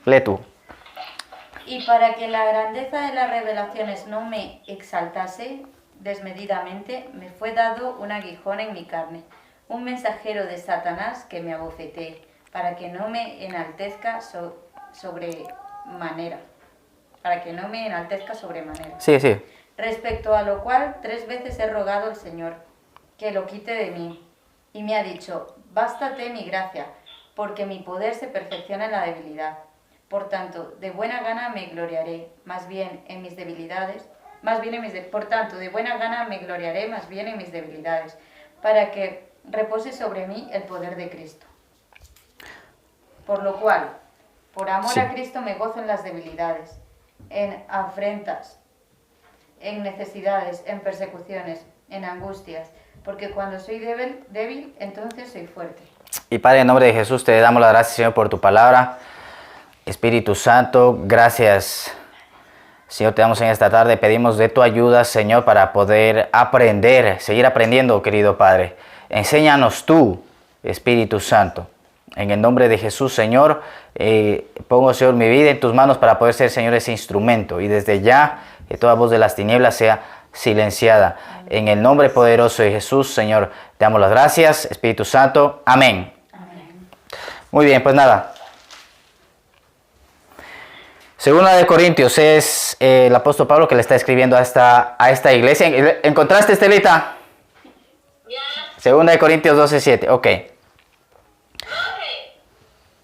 Lee tú. Y para que la grandeza de las revelaciones no me exaltase desmedidamente, me fue dado un aguijón en mi carne, un mensajero de Satanás que me abofetee, para que no me enaltezca sobremanera. Para que no me enaltezca sobremanera. Sí, sí. Respecto a lo cual 3 veces he rogado al Señor que lo quite de mí. Y me ha dicho, bástate mi gracia, porque mi poder se perfecciona en la debilidad. Por tanto, de buena gana me gloriaré, más bien en mis debilidades, por tanto, de buena gana me gloriaré más bien en mis debilidades, para que repose sobre mí el poder de Cristo. Por lo cual, por amor a Cristo me gozo en las debilidades, en afrentas, en necesidades, en persecuciones, en angustias, porque cuando soy débil, entonces soy fuerte. Y Padre, en nombre de Jesús te damos las gracias, Señor, por tu palabra. Espíritu Santo, gracias, Señor, te damos en esta tarde. Pedimos de tu ayuda, Señor, para poder aprender, seguir aprendiendo, querido Padre. Enséñanos tú, Espíritu Santo. En el nombre de Jesús, Señor, pongo, Señor, mi vida en tus manos para poder ser, Señor, ese instrumento. Y desde ya, que toda voz de las tinieblas sea silenciada. En el nombre poderoso de Jesús, Señor, te damos las gracias, Espíritu Santo. Amén. Amén. Muy bien, pues nada. Segunda de Corintios es el apóstol Pablo que le está escribiendo a esta iglesia. ¿Encontraste, Estelita? Ya. Segunda de Corintios 12:7, ok.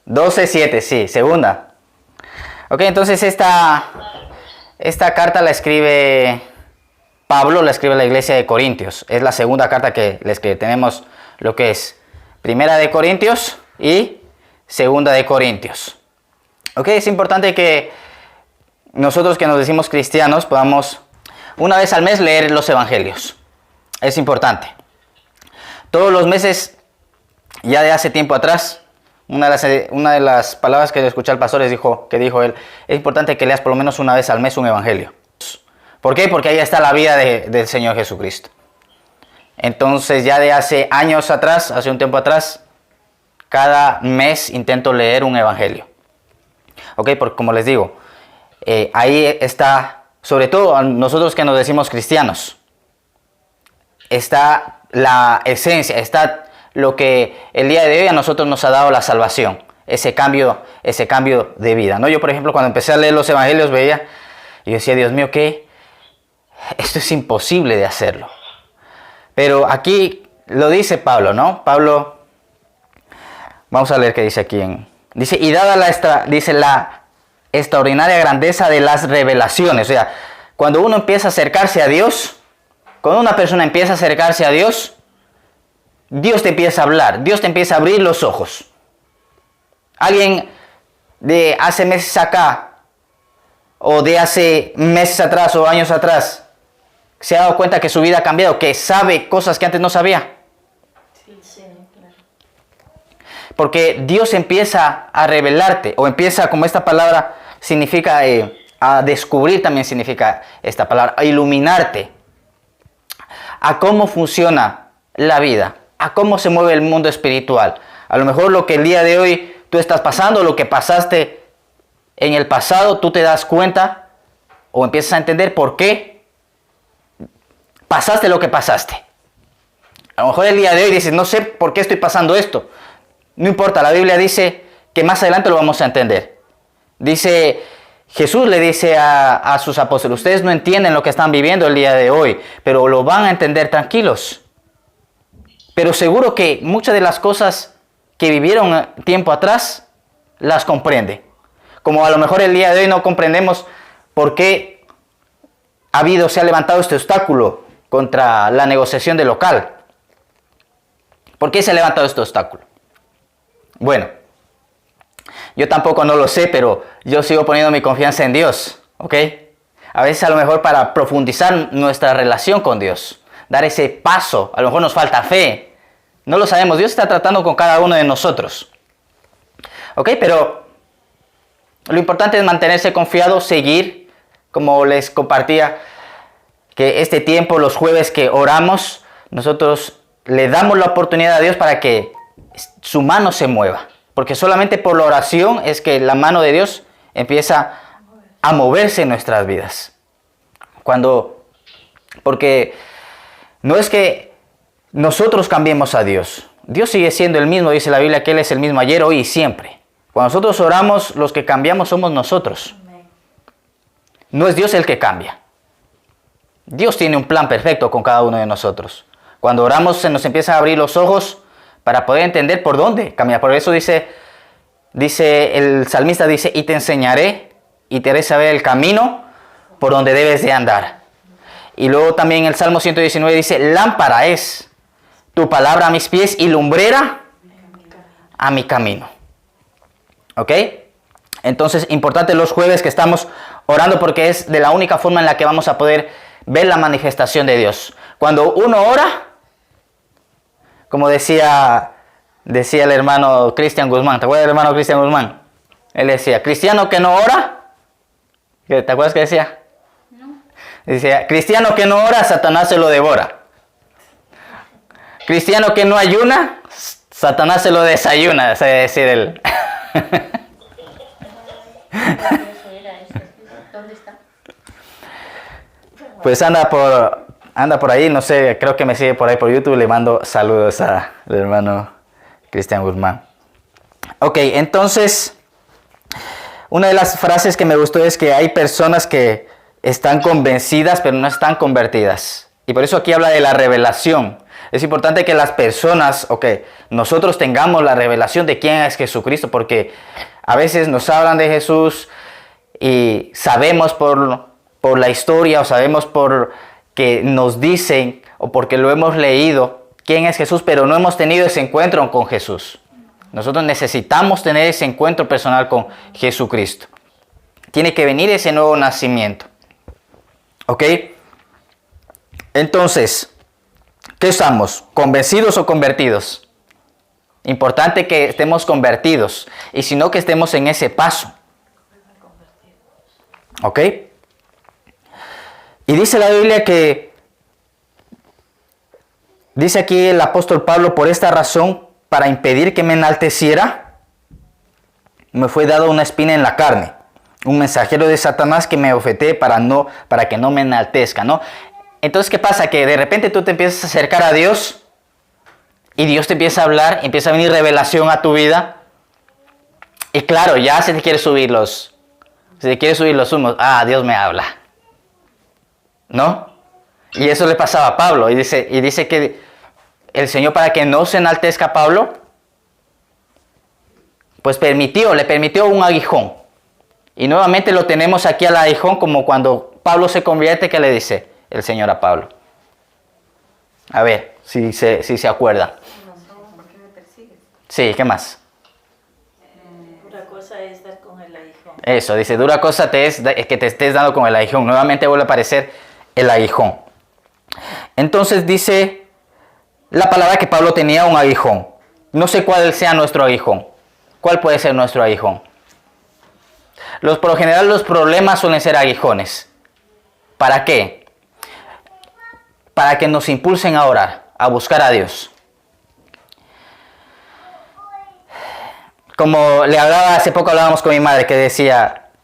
12:7, sí, segunda. Ok, entonces esta carta la escribe Pablo, la escribe la iglesia de Corintios. Es la segunda carta que tenemos lo que es Primera de Corintios y Segunda de Corintios. Ok, es importante que nosotros que nos decimos cristianos podamos una vez al mes leer los evangelios. Es importante. Todos los meses, ya de hace tiempo atrás, una de las palabras que escuché al pastor que dijo él, es importante que leas por lo menos una vez al mes un evangelio. ¿Por qué? Porque ahí está la vida del Señor Jesucristo. Entonces ya de hace años atrás, hace un tiempo atrás, cada mes intento leer un evangelio. Ok, porque como les digo, ahí está, sobre todo nosotros que nos decimos cristianos, está la esencia, está lo que el día de hoy a nosotros nos ha dado la salvación, ese cambio de vida, ¿no? Yo, por ejemplo, cuando empecé a leer los evangelios veía y decía, Dios mío, ¿qué? Esto es imposible de hacerlo. Pero aquí lo dice Pablo, ¿no? Pablo, vamos a leer qué dice aquí. Dice, y dada la extraordinaria grandeza de las revelaciones. O sea, cuando uno empieza a acercarse a Dios, cuando una persona empieza a acercarse a Dios, Dios te empieza a hablar, Dios te empieza a abrir los ojos. Alguien de hace meses acá, o de hace meses atrás o años atrás, se ha dado cuenta que su vida ha cambiado, que sabe cosas que antes no sabía. Sí, claro. Porque Dios empieza a revelarte, o empieza, como esta palabra significa, a descubrir también significa esta palabra, a iluminarte, a cómo funciona la vida, a cómo se mueve el mundo espiritual. A lo mejor lo que el día de hoy tú estás pasando, lo que pasaste en el pasado, tú te das cuenta o empiezas a entender por qué pasaste lo que pasaste. A lo mejor el día de hoy dices, no sé por qué estoy pasando esto. No importa, la Biblia dice que más adelante lo vamos a entender. Dice, Jesús le dice a sus apóstoles, ustedes no entienden lo que están viviendo el día de hoy, pero lo van a entender tranquilos. Pero seguro que muchas de las cosas que vivieron tiempo atrás, las comprende. Como a lo mejor el día de hoy no comprendemos por qué se ha levantado este obstáculo contra la negociación del local. ¿Por qué se ha levantado este obstáculo? Bueno, yo tampoco no lo sé, pero yo sigo poniendo mi confianza en Dios, ¿ok? A veces a lo mejor para profundizar nuestra relación con Dios, dar ese paso, a lo mejor nos falta fe, no lo sabemos, Dios está tratando con cada uno de nosotros, ¿ok? Pero lo importante es mantenerse confiado, seguir, como les compartía, que este tiempo, los jueves que oramos, nosotros le damos la oportunidad a Dios para que su mano se mueva. Porque solamente por la oración es que la mano de Dios empieza a moverse en nuestras vidas. Porque no es que nosotros cambiemos a Dios. Dios sigue siendo el mismo, dice la Biblia que Él es el mismo ayer, hoy y siempre. Cuando nosotros oramos, los que cambiamos somos nosotros. No es Dios el que cambia. Dios tiene un plan perfecto con cada uno de nosotros. Cuando oramos se nos empieza a abrir los ojos para poder entender por dónde caminar. Por eso dice el salmista, dice, y te enseñaré y te haré saber el camino por donde debes de andar. Y luego también el Salmo 119 dice, lámpara es tu palabra a mis pies y lumbrera a mi camino. ¿Ok? Entonces, importante los jueves que estamos orando porque es de la única forma en la que vamos a poder ver la manifestación de Dios. Cuando uno ora, como decía el hermano Cristian Guzmán, ¿te acuerdas del hermano Cristian Guzmán? Él decía, cristiano que no ora, ¿te acuerdas que decía? No. Decía, cristiano que no ora, Satanás se lo devora. Cristiano que no ayuna, Satanás se lo desayuna, es decir, él. ¿Dónde está? Pues anda por ahí, no sé, creo que me sigue por ahí por YouTube, le mando saludos al hermano Cristian Guzmán. Ok, entonces, una de las frases que me gustó es que hay personas que están convencidas pero no están convertidas. Y por eso aquí habla de la revelación. Es importante que las personas, nosotros tengamos la revelación de quién es Jesucristo, porque a veces nos hablan de Jesús y sabemos por la historia o sabemos por que nos dicen o porque lo hemos leído quién es Jesús, pero no hemos tenido ese encuentro con Jesús. Nosotros necesitamos tener ese encuentro personal con Jesucristo. Tiene que venir ese nuevo nacimiento. ¿Ok? Entonces, ¿qué estamos? ¿Convencidos o convertidos? Importante que estemos convertidos y si no que estemos en ese paso. ¿Ok? Y dice la Biblia dice aquí el apóstol Pablo, por esta razón, para impedir que me enalteciera, me fue dado una espina en la carne, un mensajero de Satanás que me ofetee para que no me enaltezca, ¿no? Entonces, ¿qué pasa? Que de repente tú te empiezas a acercar a Dios y Dios te empieza a hablar, empieza a venir revelación a tu vida y claro, ya se te quiere subir los humos. Dios me habla, ¿no? Y eso le pasaba a Pablo y dice que el Señor, para que no se enaltezca a Pablo, pues le permitió un aguijón. Y nuevamente lo tenemos aquí al aguijón, como cuando Pablo se convierte, ¿qué le dice el Señor a Pablo? A ver, si se acuerdan. ¿Por qué me persigues? Sí, ¿qué más? Dura cosa es dar con el aguijón. Eso, dice, dura cosa es que te estés dando con el aguijón. Nuevamente vuelve a aparecer el aguijón. Entonces dice la palabra que Pablo tenía un aguijón. No sé cuál sea nuestro aguijón. ¿Cuál puede ser nuestro aguijón? Por lo general los problemas suelen ser aguijones. ¿Para qué? Para que nos impulsen a orar, a buscar a Dios. Como le hablaba, hace poco hablábamos con mi madre que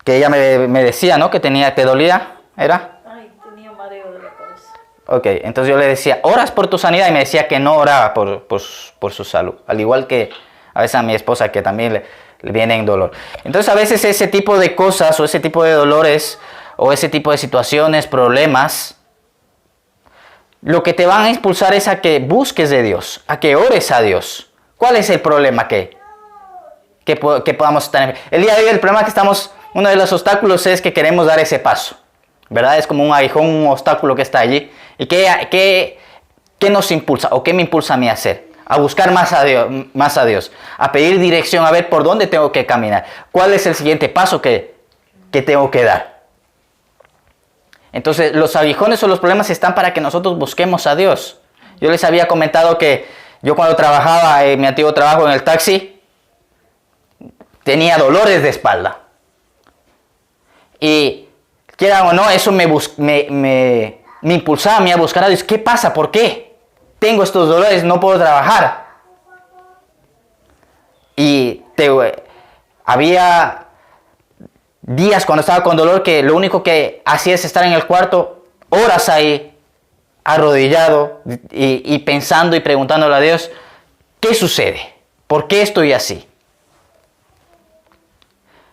ella me decía, ¿no? Que te dolía, ¿era? Ay, tenía mareo de la cabeza. Ok, entonces yo le decía, ¿oras por tu sanidad? Y me decía que no oraba por su salud. Al igual que a veces a mi esposa que también le viene en dolor. Entonces a veces ese tipo de cosas o ese tipo de dolores o ese tipo de situaciones, problemas, lo que te van a impulsar es a que busques de Dios, a que ores a Dios. ¿Cuál es el problema que podamos tener? El día de hoy el problema uno de los obstáculos es que queremos dar ese paso, ¿verdad? Es como un aguijón, un obstáculo que está allí. ¿Y qué nos impulsa o qué me impulsa a mí a hacer? A buscar más a Dios, a pedir dirección, a ver por dónde tengo que caminar. ¿Cuál es el siguiente paso que tengo que dar? Entonces, los aguijones o los problemas están para que nosotros busquemos a Dios. Yo les había comentado que yo cuando trabajaba en mi antiguo trabajo en el taxi, tenía dolores de espalda. Y quieran o no, eso me impulsaba a mí a buscar a Dios. ¿Qué pasa? ¿Por qué? Tengo estos dolores, no puedo trabajar. Y días cuando estaba con dolor que lo único que hacía es estar en el cuarto, horas ahí, arrodillado y pensando y preguntándole a Dios, ¿qué sucede? ¿Por qué estoy así?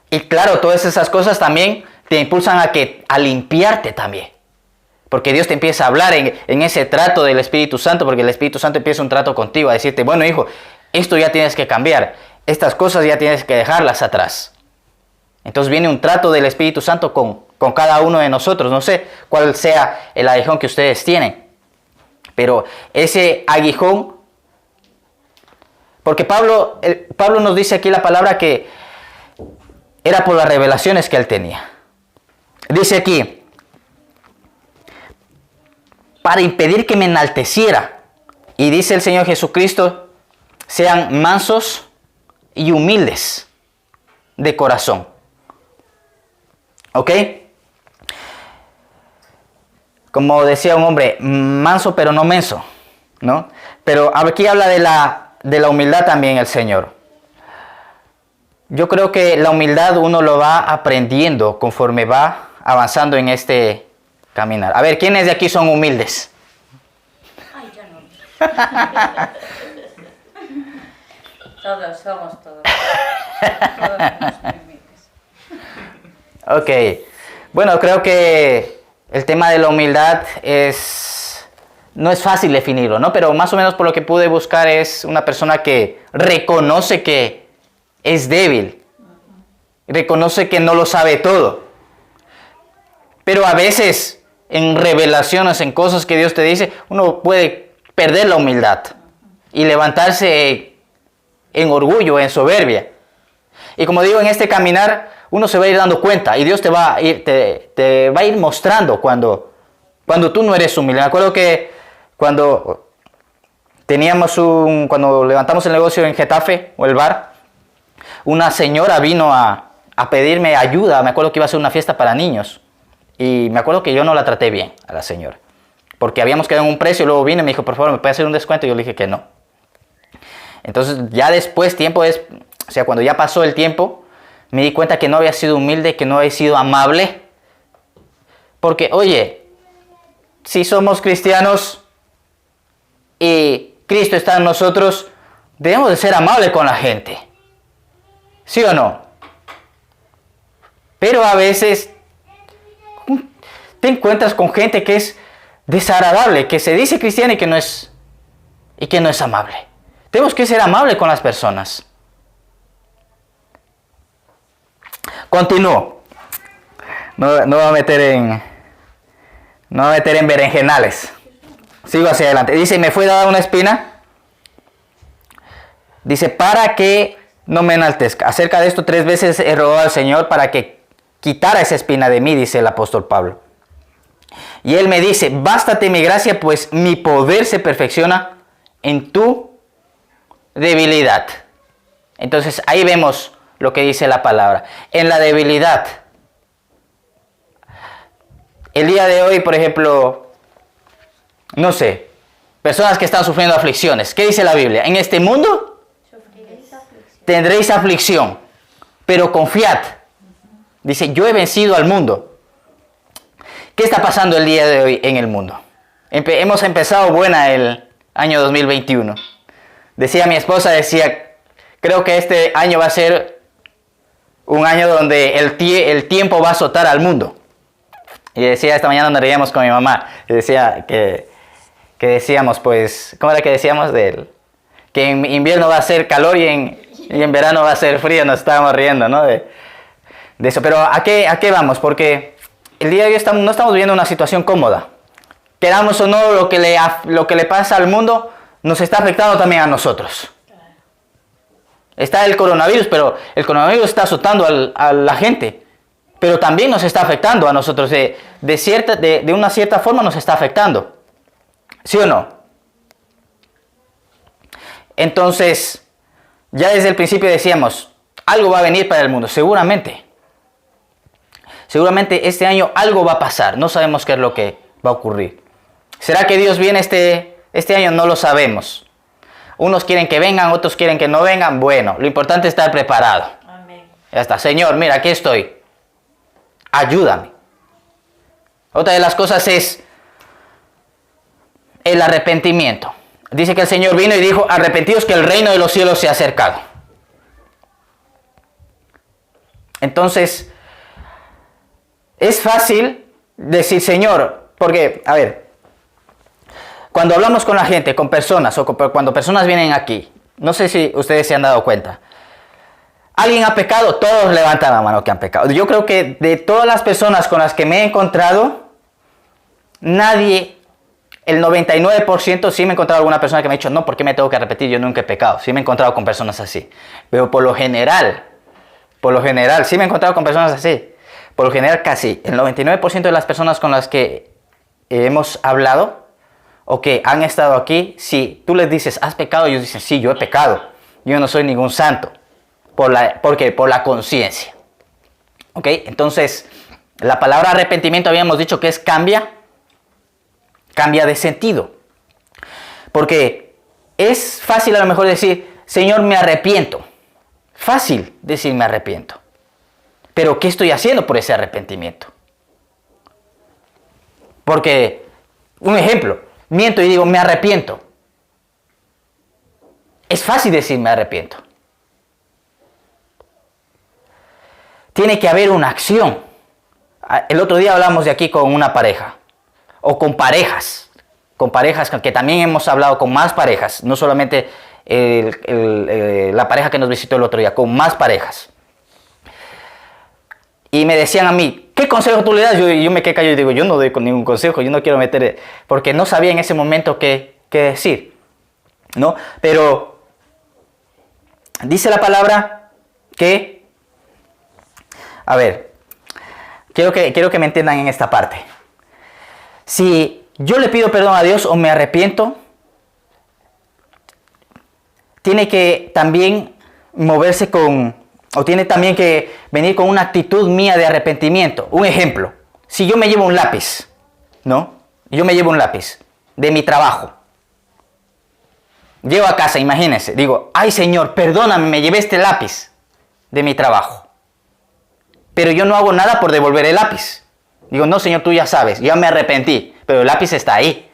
Y claro, todas esas cosas también te impulsan a limpiarte también. Porque Dios te empieza a hablar en ese trato del Espíritu Santo, porque el Espíritu Santo empieza un trato contigo, a decirte, bueno hijo, esto ya tienes que cambiar, estas cosas ya tienes que dejarlas atrás. Entonces viene un trato del Espíritu Santo con cada uno de nosotros. No sé cuál sea el aguijón que ustedes tienen, pero ese aguijón, porque Pablo nos dice aquí la palabra que era por las revelaciones que él tenía. Dice aquí, para impedir que me enalteciera. Y dice el Señor Jesucristo, sean mansos y humildes de corazón. ¿Ok? Como decía un hombre, manso pero no menso, ¿no? Pero aquí habla de la humildad también el Señor. Yo creo que la humildad uno lo va aprendiendo conforme va avanzando en este caminar. A ver, ¿quiénes de aquí son humildes? Ay, ya no. Todos, somos todos. Todos somos muy humildes. Ok. Bueno, creo que el tema de la humildad no es fácil definirlo, ¿no? Pero más o menos por lo que pude buscar es una persona que reconoce que es débil. Reconoce que no lo sabe todo. Pero a veces en revelaciones, en cosas que Dios te dice, uno puede perder la humildad y levantarse en orgullo, en soberbia. Y como digo, en este caminar uno se va a ir dando cuenta y Dios te va a ir mostrando cuando tú no eres humilde. Me acuerdo que cuando levantamos el negocio en Getafe o el bar, una señora vino a pedirme ayuda. Me acuerdo que iba a ser una fiesta para niños. Y me acuerdo que yo no la traté bien a la señora. Porque habíamos quedado en un precio y luego vino y me dijo, por favor, ¿me puede hacer un descuento? Y yo le dije que no. Entonces ya después, cuando ya pasó el tiempo, me di cuenta que no había sido humilde, que no había sido amable. Porque, oye, si somos cristianos y Cristo está en nosotros, debemos de ser amables con la gente. ¿Sí o no? Pero a veces te encuentras con gente que es desagradable, que se dice cristiana y que no es amable. Tenemos que ser amables con las personas. Continúo. No voy a meter en berenjenales. Sigo hacia adelante. Dice, me fue dada una espina. Dice, para que no me enaltezca. Acerca de esto 3 veces he rogado al Señor para que quitara esa espina de mí, dice el apóstol Pablo. Y él me dice, bástate mi gracia, pues mi poder se perfecciona en tu debilidad. Entonces ahí vemos lo que dice la palabra. En la debilidad. El día de hoy, por ejemplo, no sé, personas que están sufriendo aflicciones. ¿Qué dice la Biblia? En este mundo tendréis aflicción, pero confiad. Dice, yo he vencido al mundo. ¿Qué está pasando el día de hoy en el mundo? Hemos empezado buena el año 2021. Decía mi esposa, creo que este año va a ser un año donde el tiempo va a azotar al mundo. Y decía, esta mañana nos reíamos con mi mamá, y decía que decíamos, pues, ¿cómo era que decíamos? Que en invierno va a ser calor y en verano va a ser frío, nos estábamos riendo, ¿no? De eso. Pero ¿a qué vamos? Porque el día de hoy no estamos viviendo una situación cómoda. Queramos o no, lo que le pasa al mundo nos está afectando también a nosotros. Está el coronavirus, pero el coronavirus está azotando a la gente. Pero también nos está afectando a nosotros. De una cierta forma nos está afectando. ¿Sí o no? Entonces, ya desde el principio decíamos, algo va a venir para el mundo, seguramente. Seguramente este año algo va a pasar, no sabemos qué es lo que va a ocurrir. ¿Será que Dios viene este año? No lo sabemos. Unos quieren que vengan, otros quieren que no vengan. Bueno, lo importante es estar preparado. Amén. Ya está. Señor, mira, aquí estoy. ayúdame. Otra de las cosas es el arrepentimiento. Dice que el Señor vino y dijo, arrepentidos que el reino de los cielos se ha acercado. Entonces, es fácil decir, Señor, porque, a ver, cuando hablamos con la gente, con personas, o cuando personas vienen aquí, no sé si ustedes se han dado cuenta, ¿alguien ha pecado? Todos levantan la mano que han pecado. Yo creo que de todas las personas con las que me he encontrado, nadie, el 99% sí me he encontrado alguna persona que me ha dicho, no, ¿por qué me tengo que repetir? Yo nunca he pecado. Sí me he encontrado con personas así. Pero por lo general, sí me he encontrado con personas así. Por lo general, casi el 99% de las personas con las que hemos hablado o que han estado aquí, si tú les dices, ¿has pecado? Ellos dicen, sí, yo he pecado. Yo no soy ningún santo. ¿Por qué? Por la conciencia. ¿Ok? Entonces, la palabra arrepentimiento habíamos dicho que es cambia de sentido. Porque es fácil a lo mejor decir, Señor, me arrepiento. Fácil decir me arrepiento. Pero ¿qué estoy haciendo por ese arrepentimiento? Porque, un ejemplo, miento y digo me arrepiento. Es fácil decir me arrepiento. Tiene que haber una acción. El otro día hablamos de aquí con una pareja. O con parejas que también hemos hablado con más parejas, no solamente la pareja que nos visitó el otro día, con más parejas. Y me decían a mí, ¿qué consejo tú le das? Yo me quedé callado y digo, yo no doy ningún consejo, yo no quiero meter, porque no sabía en ese momento qué decir, ¿no? Pero dice la palabra que, a ver, quiero que me entiendan en esta parte. Si yo le pido perdón a Dios o me arrepiento, tiene que también moverse tiene también que venir con una actitud mía de arrepentimiento. Un ejemplo, si yo me llevo un lápiz, ¿no? Yo me llevo un lápiz de mi trabajo. Llego a casa, imagínense, digo, ay Señor, perdóname, me llevé este lápiz de mi trabajo. Pero yo no hago nada por devolver el lápiz. Digo, no Señor, tú ya sabes, ya me arrepentí, pero el lápiz está ahí.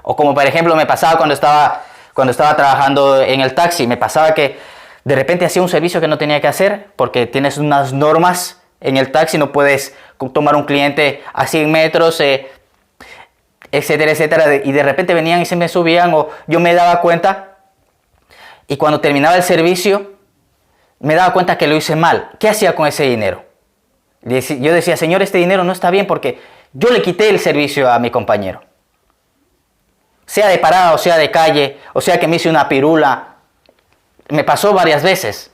O como por ejemplo me pasaba cuando estaba trabajando en el taxi, me pasaba que de repente hacía un servicio que no tenía que hacer porque tienes unas normas en el taxi, no puedes tomar un cliente a 100 metros, etcétera, etcétera, y de repente venían y se me subían o yo me daba cuenta y cuando terminaba el servicio me daba cuenta que lo hice mal. ¿Qué hacía con ese dinero? Yo decía, Señor, este dinero no está bien porque yo le quité el servicio a mi compañero. Sea de parada o sea de calle, o sea que me hice una pirula. Me pasó varias veces.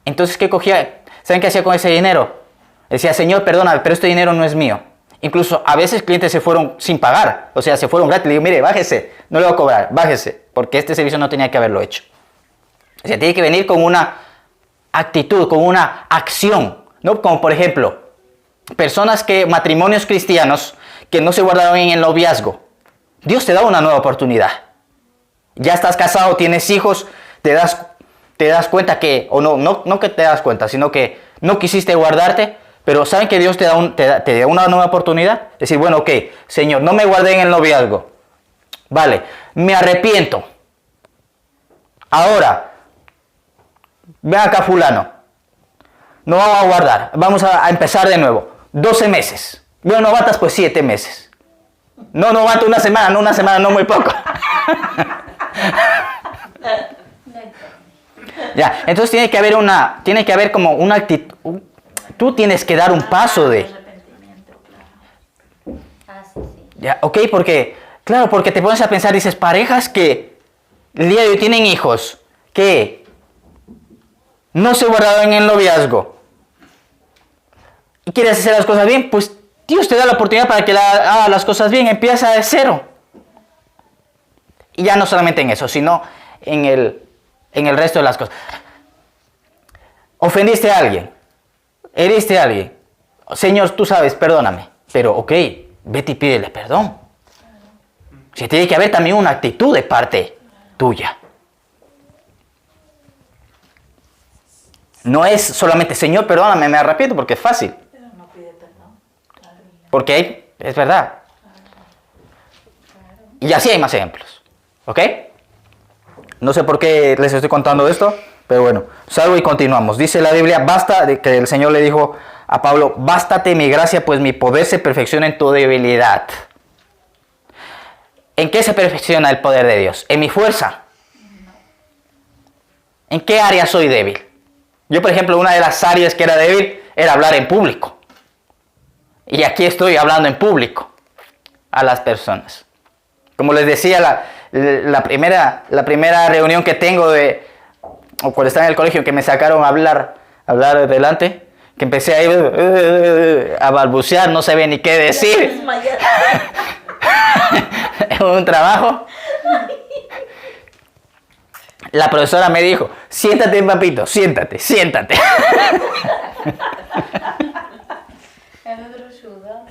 Entonces, ¿qué cogía? ¿Saben qué hacía con ese dinero? Decía, Señor, perdóname, pero este dinero no es mío. Incluso a veces clientes se fueron sin pagar. O sea, se fueron gratis. Le digo, mire, bájese, no le voy a cobrar, bájese. Porque este servicio no tenía que haberlo hecho. O sea, tiene que venir con una actitud, con una acción. ¿No? Como por ejemplo, matrimonios cristianos que no se guardaron en el noviazgo. Dios te da una nueva oportunidad. Ya estás casado, tienes hijos, te das cuenta que, o no que te das cuenta, sino que no quisiste guardarte, pero ¿saben que Dios te da una nueva oportunidad? Decir, bueno, ok, Señor, no me guardé en el noviazgo. Vale, me arrepiento. Ahora, ven acá fulano. No vamos a guardar, vamos a empezar de nuevo. 12 meses. Bueno, no aguantas pues 7 meses. No aguanto una semana, no muy poco. Ya, entonces tiene que haber como una actitud. Tú tienes que dar un paso de. Sí. Ya, ok, porque te pones a pensar, dices, parejas que el día de hoy tienen hijos, que no se guardaron en el noviazgo y quieres hacer las cosas bien, pues Dios te da la oportunidad para que hagas las cosas bien, empieza de cero. Y ya no solamente en eso, sino en el resto de las cosas. Ofendiste a alguien, heriste a alguien. Señor, tú sabes, perdóname. Pero, ok, vete y pídele perdón. Si tiene que haber también una actitud de parte tuya. No es solamente, Señor, perdóname, me arrepiento, porque es fácil. Pero no pide perdón. Porque es verdad. Y así hay más ejemplos. ¿Ok? No sé por qué les estoy contando esto, pero bueno, salgo y continuamos. Dice la Biblia, basta, que el Señor le dijo a Pablo, bástate mi gracia, pues mi poder se perfecciona en tu debilidad. ¿En qué se perfecciona el poder de Dios? ¿En mi fuerza? ¿En qué área soy débil? Yo, por ejemplo, una de las áreas que era débil era hablar en público. Y aquí estoy hablando en público a las personas. Como les decía, la primera reunión que tengo o cuando estaba en el colegio, que me sacaron a hablar delante, que empecé a balbucear, no sabía ni qué decir. En un trabajo. La profesora me dijo, siéntate, papito, siéntate. El otro sudando.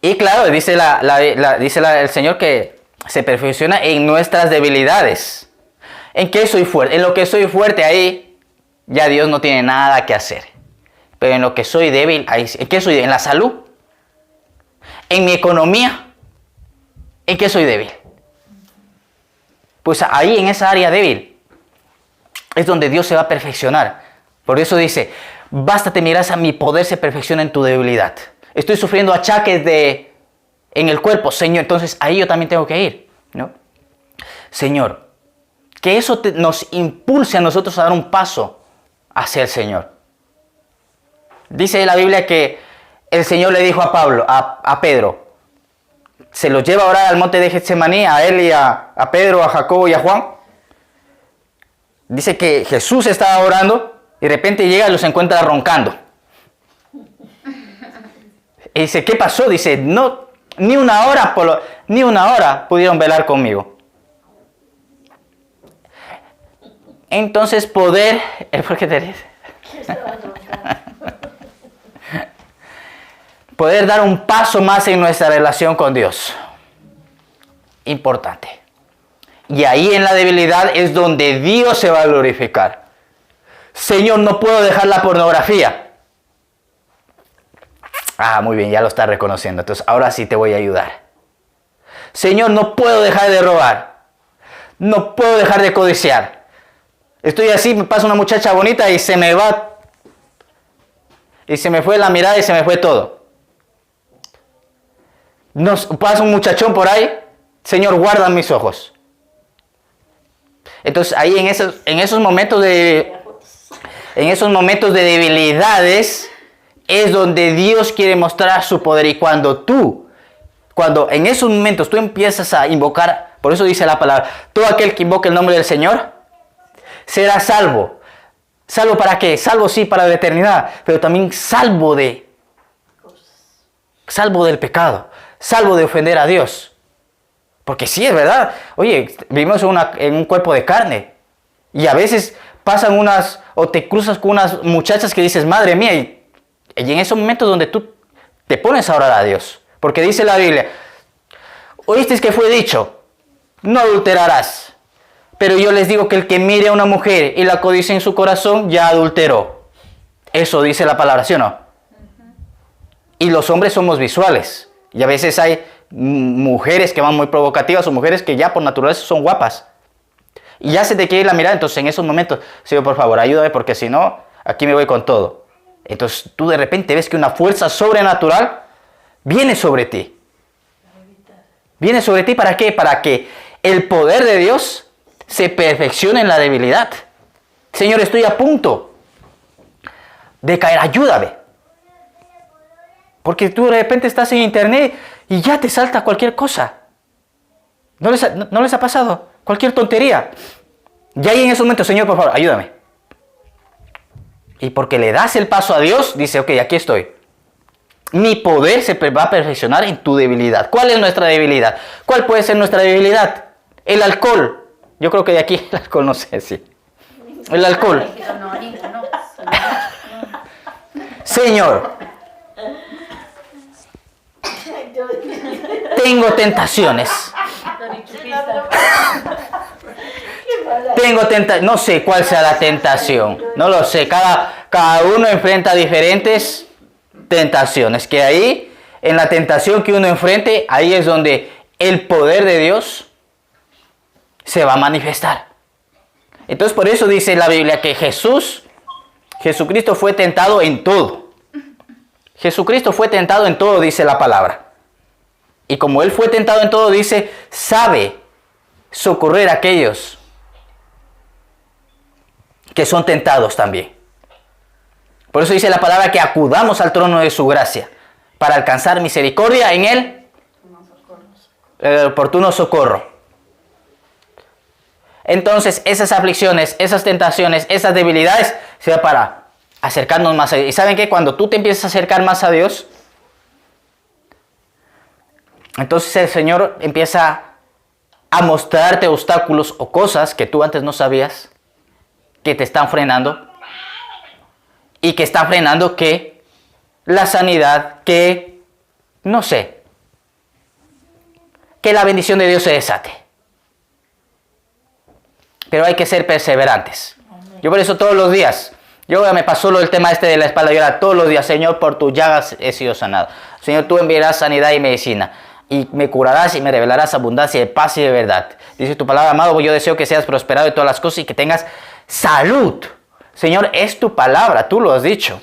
Y claro, dice el Señor que se perfecciona en nuestras debilidades. ¿En qué soy fuerte? En lo que soy fuerte, ahí ya Dios no tiene nada que hacer. Pero en lo que soy débil, ahí, ¿en qué soy débil? ¿En la salud? ¿En mi economía? ¿En qué soy débil? Pues ahí, en esa área débil, es donde Dios se va a perfeccionar. Por eso dice, bástate mi gracia, mi poder se perfecciona en tu debilidad. Estoy sufriendo achaques en el cuerpo, Señor, entonces ahí yo también tengo que ir, ¿no? Señor, que eso nos impulse a nosotros a dar un paso hacia el Señor. Dice la Biblia que el Señor le dijo a Pedro, se los lleva a orar al monte de Getsemaní, a él y a Pedro, a Jacobo y a Juan. Dice que Jesús estaba orando y de repente llega y los encuentra roncando. Y dice, ¿qué pasó? Dice, no, ni una hora pudieron velar conmigo. Entonces ¿por qué te ríes? Poder dar un paso más en nuestra relación con Dios. Importante. Y ahí en la debilidad es donde Dios se va a glorificar. Señor, no puedo dejar la pornografía. Ah, muy bien, ya lo estás reconociendo. Entonces ahora sí te voy a ayudar. Señor, no puedo dejar de robar. No puedo dejar de codiciar. Estoy así, me pasa una muchacha bonita y se me va. Y se me fue la mirada y se me fue todo. Nos pasa un muchachón por ahí. Señor, guarda mis ojos. Entonces ahí en esos momentos de debilidades es donde Dios quiere mostrar su poder. Y cuando en esos momentos tú empiezas a invocar, por eso dice la palabra, todo aquel que invoque el nombre del Señor será salvo. ¿Salvo para qué? Salvo sí para la eternidad, pero también salvo del pecado, salvo de ofender a Dios. Porque sí, es verdad. Oye, vivimos en un cuerpo de carne. Y a veces pasan o te cruzas con unas muchachas que dices, madre mía, y en esos momentos donde tú te pones a orar a Dios. Porque dice la Biblia, oísteis que fue dicho, no adulterarás. Pero yo les digo que el que mire a una mujer y la codicia en su corazón, ya adulteró. Eso dice la palabra, ¿sí o no? Y los hombres somos visuales. Y a veces hay mujeres que van muy provocativas o mujeres que ya por naturaleza son guapas. Y ya se te quiere ir la mirada, entonces en esos momentos, Señor, por favor, ayúdame porque si no, aquí me voy con todo. Entonces tú de repente ves que una fuerza sobrenatural viene sobre ti. ¿Viene sobre ti para qué? Para que el poder de Dios se perfeccione en la debilidad. Señor, estoy a punto de caer, ayúdame. Porque tú de repente estás en internet y ya te salta cualquier cosa. ¿No les ha pasado? Cualquier tontería. Y ahí en ese momento, Señor, por favor, ayúdame. Y porque le das el paso a Dios, dice, ok, aquí estoy. Mi poder se va a perfeccionar en tu debilidad. ¿Cuál es nuestra debilidad? ¿Cuál puede ser nuestra debilidad? El alcohol. Yo creo que de aquí el alcohol, no sé si. El alcohol. No, ninguno. Señor, tengo tentaciones. No sé cuál sea la tentación. No lo sé. cada uno enfrenta diferentes tentaciones. Que ahí, en la tentación que uno enfrente, ahí es donde el poder de Dios se va a manifestar. Entonces por eso dice la Biblia que Jesucristo fue tentado en todo. Jesucristo fue tentado en todo, dice la palabra. Y como Él fue tentado en todo, dice, sabe socorrer a aquellos que son tentados también. Por eso dice la palabra que acudamos al trono de su gracia para alcanzar misericordia en el oportuno socorro. Entonces esas aflicciones, esas tentaciones, esas debilidades, sea para acercarnos más a Dios. Y ¿saben qué? Cuando tú te empiezas a acercar más a Dios, entonces el Señor empieza a mostrarte obstáculos o cosas que tú antes no sabías, que te están frenando, y que están frenando que la sanidad, que, no sé, que la bendición de Dios se desate. Pero hay que ser perseverantes. Yo por eso todos los días, yo me pasó el tema este de la espalda, yo era todos los días, Señor, por tus llagas he sido sanado. Señor, tú enviarás sanidad y medicina, y me curarás y me revelarás abundancia de paz y de verdad. Dice tu palabra, amado, yo deseo que seas prosperado en todas las cosas y que tengas salud. Señor, es tu palabra, tú lo has dicho.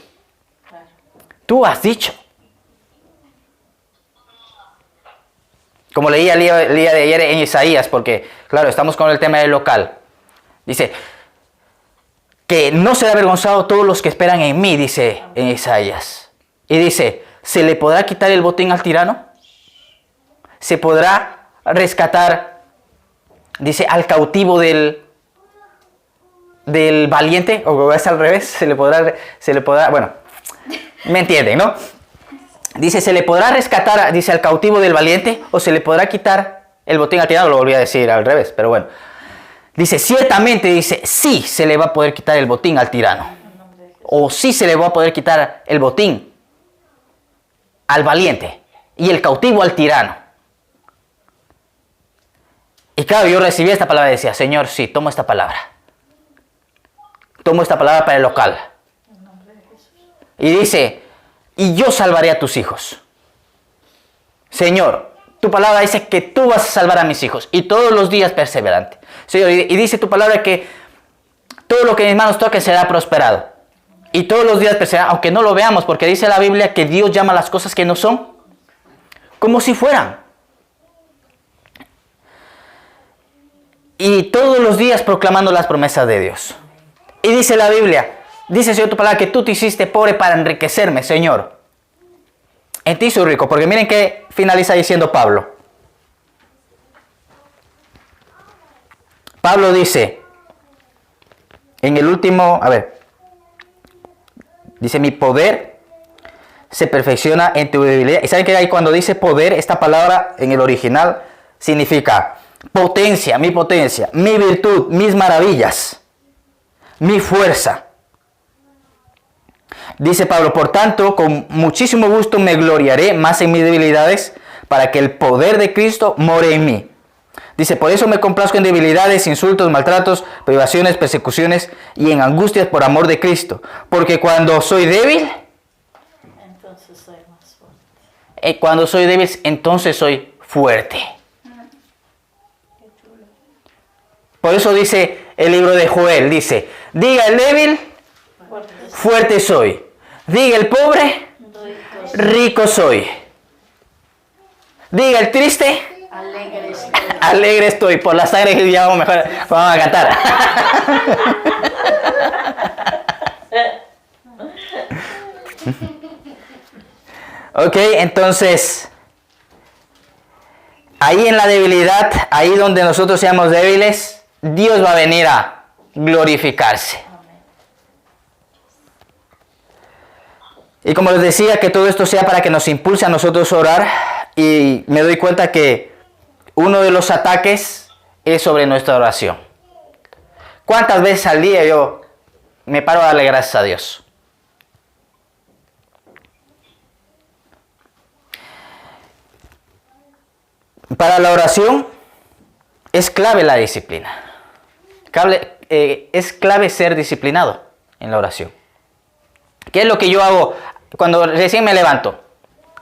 Tú has dicho. Como leía el día de ayer en Isaías, porque, claro, estamos con el tema del local. Dice, que no será avergonzado todos los que esperan en mí, dice en Isaías. Y dice, ¿se le podrá quitar el botín al tirano? ¿Se podrá rescatar, dice, al cautivo del valiente? ¿O es al revés? Se le podrá, bueno, me entienden, ¿no? Dice, ¿se le podrá rescatar, dice, al cautivo del valiente? ¿O se le podrá quitar el botín al tirano? Lo volví a decir al revés, pero bueno. Dice, ciertamente, dice, sí se le va a poder quitar el botín al tirano. O sí se le va a poder quitar el botín al valiente y el cautivo al tirano. Y claro, yo recibí esta palabra y decía, Señor, sí, tomo esta palabra. Tomo esta palabra para el local. Y dice, y yo salvaré a tus hijos. Señor, tu palabra dice que tú vas a salvar a mis hijos. Y todos los días perseverante. Señor, y dice tu palabra que todo lo que mis manos toquen será prosperado. Y todos los días perseverante, aunque no lo veamos, porque dice la Biblia que Dios llama las cosas que no son como si fueran. Y todos los días proclamando las promesas de Dios. Y dice la Biblia, dice Señor tu palabra que tú te hiciste pobre para enriquecerme, Señor. En ti soy rico, porque miren que finaliza diciendo Pablo. Pablo dice, en el último, dice, mi poder se perfecciona en tu debilidad. Y saben que ahí cuando dice poder, esta palabra en el original significa potencia, mi virtud, mis maravillas, mi fuerza. Dice Pablo, por tanto, con muchísimo gusto me gloriaré más en mis debilidades para que el poder de Cristo more en mí. Dice, por eso me complazco en debilidades, insultos, maltratos, privaciones, persecuciones y en angustias por amor de Cristo. Porque cuando soy débil, entonces soy más fuerte. Cuando soy débil, entonces soy fuerte. Por eso dice el libro de Joel, dice, diga el débil, fuerte soy. Diga el pobre, rico soy. Diga el triste, alegre estoy. Por la sangre que ya vamos a cantar. Ok, entonces, ahí en la debilidad, ahí donde nosotros seamos débiles, Dios va a venir a glorificarse. Y como les decía, que todo esto sea para que nos impulse a nosotros a orar. Y me doy cuenta que uno de los ataques es sobre nuestra oración. ¿Cuántas veces al día yo me paro a darle gracias a Dios? Para la oración es clave la disciplina. Es clave ser disciplinado en la oración. ¿Qué es lo que yo hago cuando recién me levanto?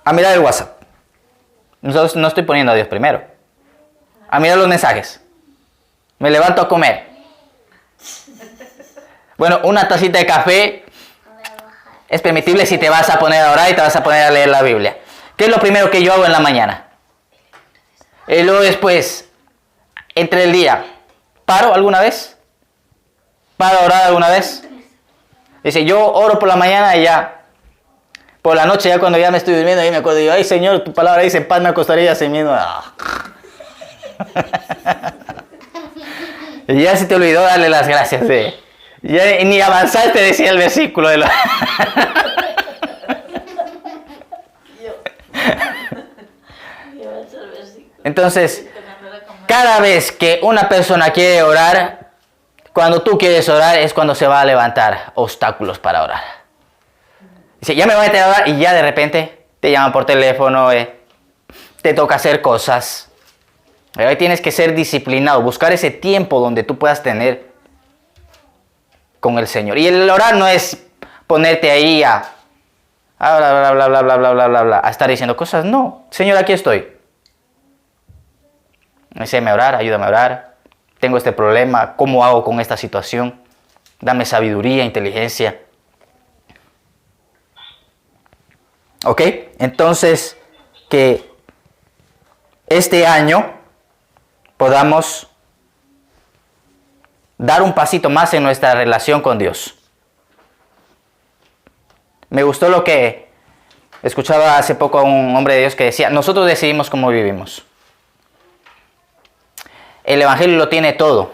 A mirar el WhatsApp. No estoy poniendo a Dios primero. A mirar los mensajes. Me levanto a comer. Bueno, una tacita de café es permitible si te vas a poner a orar y te vas a poner a leer la Biblia. ¿Qué es lo primero que yo hago en la mañana? Y luego después, entre el día, ¿paro alguna vez? ¿Paro a orar alguna vez? Dice, yo oro por la mañana y ya. Por la noche, ya cuando ya me estoy durmiendo, ahí me acuerdo y digo, ay Señor, tu palabra dice, en paz me acostaría sin miedo. Y ya se te olvidó darle las gracias. Ya ni avanzaste, decía el versículo de la... Entonces, cada vez que una persona quiere orar, cuando tú quieres orar es cuando se va a levantar obstáculos para orar. Dice, ya me voy a meter a orar y ya de repente te llaman por teléfono, te toca hacer cosas. Pero ahí tienes que ser disciplinado, buscar ese tiempo donde tú puedas tener con el Señor. Y el orar no es ponerte ahí a bla, bla, bla, bla, bla, bla, bla, bla, bla, a estar diciendo cosas. No, Señor, aquí estoy. Enséñame a orar, ayúdame a orar. Tengo este problema, ¿cómo hago con esta situación? Dame sabiduría, inteligencia. ¿Ok? Entonces, que este año podamos dar un pasito más en nuestra relación con Dios. Me gustó lo que escuchaba hace poco a un hombre de Dios que decía, nosotros decidimos cómo vivimos. El Evangelio lo tiene todo.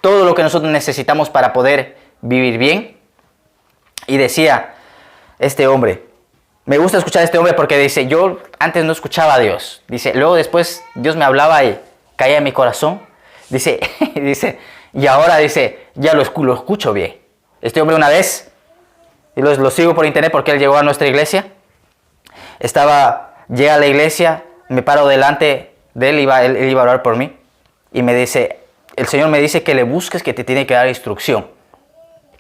Todo lo que nosotros necesitamos para poder vivir bien. Y decía este hombre, me gusta escuchar a este hombre porque dice, yo antes no escuchaba a Dios. Dice, luego después Dios me hablaba y caía en mi corazón. Dice, y ahora dice, ya lo escucho bien. Este hombre una vez, y lo sigo por internet porque él llegó a nuestra iglesia. Llega a la iglesia, me paro delante de él, él iba a orar por mí. Y me dice, el Señor me dice que le busques, que te tiene que dar instrucción.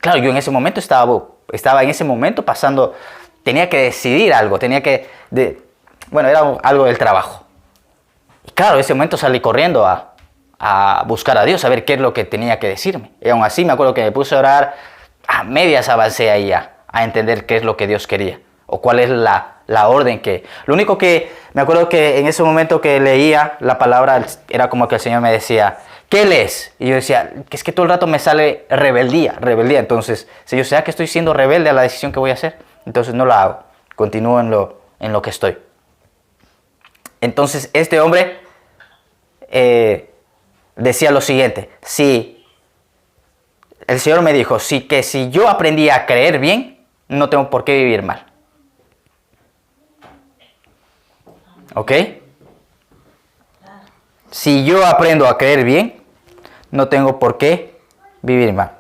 Claro, yo en ese momento estaba en ese momento pasando, tenía que decidir algo, era algo del trabajo. Y claro, en ese momento salí corriendo a buscar a Dios, a ver qué es lo que tenía que decirme. Y aún así me acuerdo que me puse a orar, a medias avancé ahí a entender qué es lo que Dios quería, o cuál es la orden que... Lo único que me acuerdo que en ese momento que leía la palabra, era como que el Señor me decía, ¿qué lees? Y yo decía, que es que todo el rato me sale rebeldía. Entonces, si yo sé que estoy siendo rebelde a la decisión que voy a hacer, entonces no la hago, continúo en lo que estoy. Entonces, este hombre decía lo siguiente, el Señor me dijo, si yo aprendí a creer bien, no tengo por qué vivir mal. ¿Ok? Si yo aprendo a creer bien, no tengo por qué vivir mal.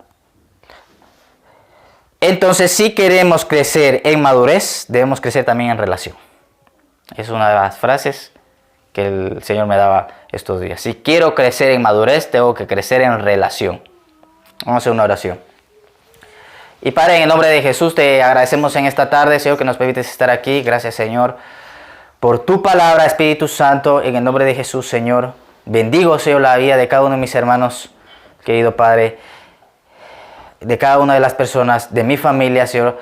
Entonces, si queremos crecer en madurez, debemos crecer también en relación. Es una de las frases que el Señor me daba estos días. Si quiero crecer en madurez, tengo que crecer en relación. Vamos a hacer una oración. Y Padre, en el nombre de Jesús, te agradecemos en esta tarde, Señor, que nos permites estar aquí. Gracias, Señor, por tu palabra, Espíritu Santo. En el nombre de Jesús, Señor, bendigo, Señor, la vida de cada uno de mis hermanos, querido Padre, de cada una de las personas de mi familia, Señor,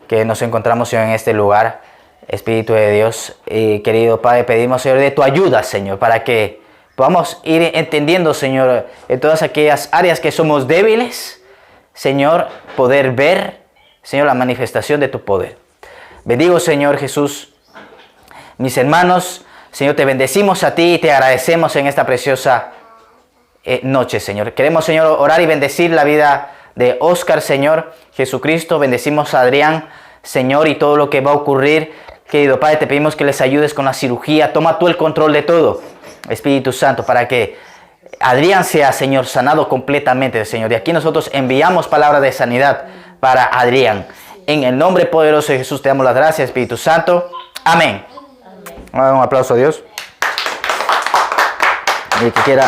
que nos encontramos, Señor, en este lugar. Espíritu de Dios, querido Padre, pedimos, Señor, de tu ayuda, Señor, para que podamos ir entendiendo, Señor, en todas aquellas áreas que somos débiles, Señor, poder ver, Señor, la manifestación de tu poder. Bendigo, Señor Jesús, mis hermanos, Señor, te bendecimos a ti y te agradecemos en esta preciosa noche, Señor. Queremos, Señor, orar y bendecir la vida de Oscar, Señor Jesucristo. Bendecimos a Adrián, Señor, y todo lo que va a ocurrir. Querido Padre, te pedimos que les ayudes con la cirugía. Toma tú el control de todo, Espíritu Santo, para que Adrián sea, Señor, sanado completamente, Señor. Y aquí nosotros enviamos palabras de sanidad para Adrián. En el nombre poderoso de Jesús te damos las gracias, Espíritu Santo. Amén. Un aplauso a Dios. Y el que quiera